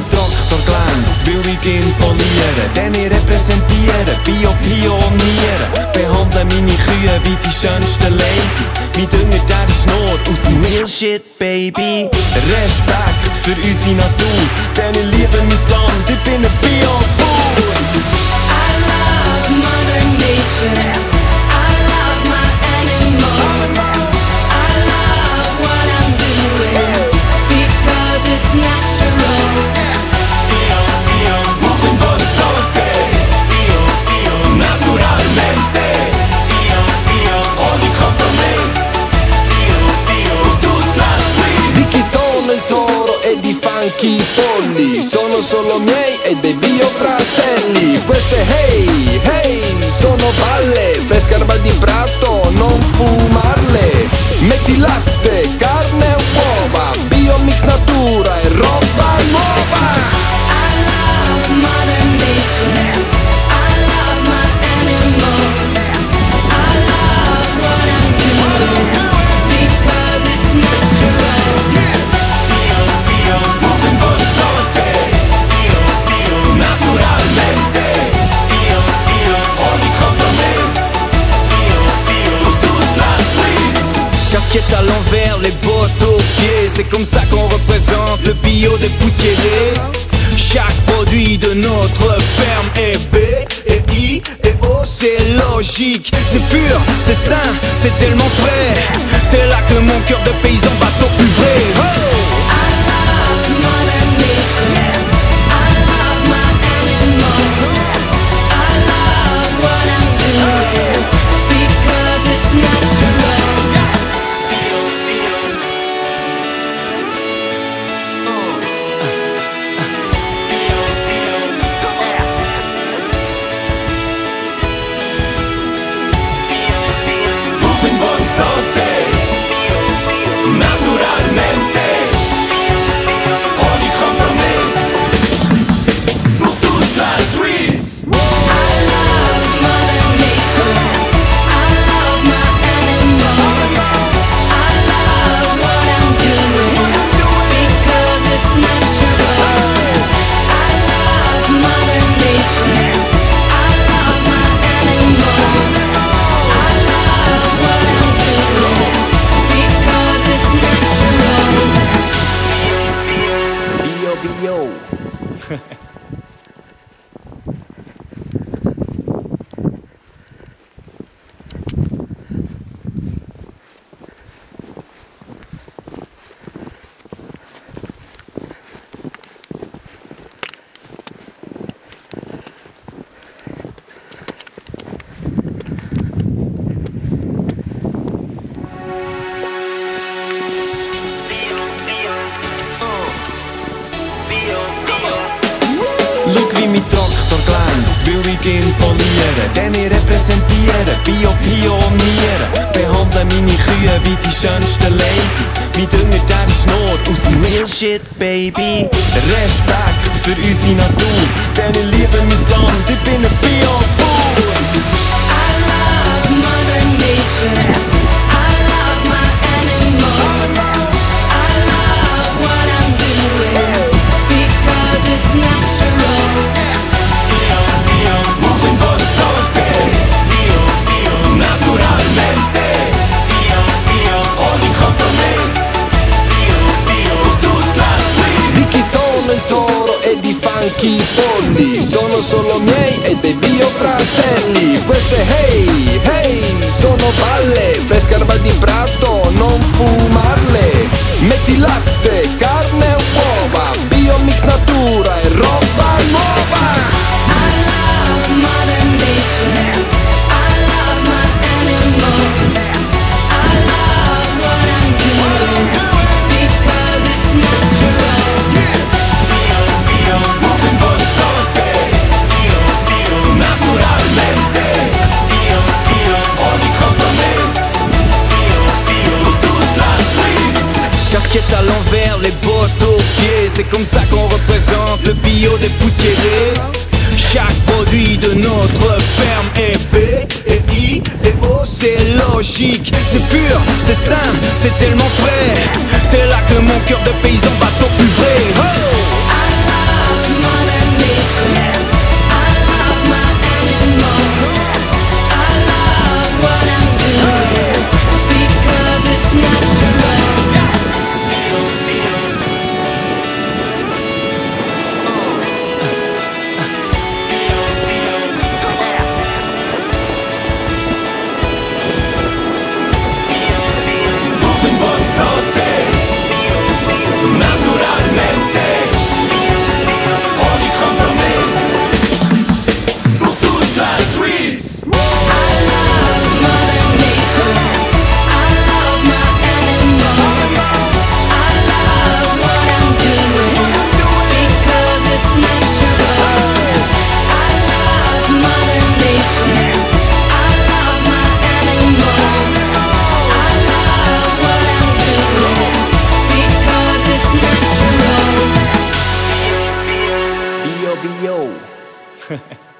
mein Traktor glänzt, weil ich ihn poliere. Denn ich repräsentiere Bio-Pioniere. Behandle meine Kühe wie die schönsten Ladies. Mein Dünger, der ist nur aus dem Real Shit, Baby. Respekt für unsere Natur, denn ich liebe mein Land, ich bin ein Bio-Bauer. I love Mother Nature. I love my animals. I love what I'm doing because it's natural. Buon buona sorte, naturalmente. Ogni compromesso, per tutta la Swiss. Di chi sono il toro e di funky i polli, sono solo miei e dei biofratelli. Queste hey, hey, sono balle, fresca erba di prato, non fumarle. Metti latte, carne e uova, biomix natura e roba nuova. I love Mother Nature. I love my animals. I love what I'm doing because it's natural. Buon buona sorte, naturalmente. Ogni compromesso, pour toute la Suisse. Casquette à l'envers, les bottes aux pieds, c'est comme ça qu'on représente le bio dépoussiéré. Chaque produit de notre ferme est B et I et O, c'est logique. C'est pur, c'est sain, c'est tellement frais. C'est là que mon cœur de paysan bat au plus vrai. Oh! I love Mother Nature. I love my animals. I love what I'm doing because it's natural. Buon buona sorte, naturalmente. Ogni compromesso, pour toute la Suisse. I love Mother Nature. I love my animals. I love what I'm doing because it's natural. I love Mother Nature. I love my animals. I love what I'm doing because it's natural. Bio. Look wie mein Traktor glänzt, weil ich ihn poliere. Denn ich repräsentiere Bio-Pioniere. Behandle meine Kühe wie die schönsten Ladies. Mein Dünger, der ist nur aus dem Real Shit, Baby. Respekt für unsere Natur, denn ich liebe mein Land, ich bin ein Bio-Bauer. I love Mother Nature. I love my animals. I love what I'm doing because it's natural. Buon buona sorte, naturalmente. Ogni compromesso, pour toute la Suisse. Di chi sono il toro e di funky i polli, sono solo miei e dei biofratelli. Queste hey, hey, sono balle, fresca erba di prato, non fumarle. Metti latte, carne e uova, biomix natura e roba nuova. I love Mother Nature. I love my animals. I love what I'm doing because it's natural. Buon buona sorte, naturalmente. Ogni compromesso, pour toute la Suisse. Casquette à l'envers, les bottes aux pieds, c'est comme ça qu'on représente le bio dépoussiéré. Chaque produit de notre ferme est B et I et O, c'est logique. C'est pur, c'est sain, c'est tellement frais. C'est là que mon cœur de paysan bat au plus vrai. Oh! I love Ciao.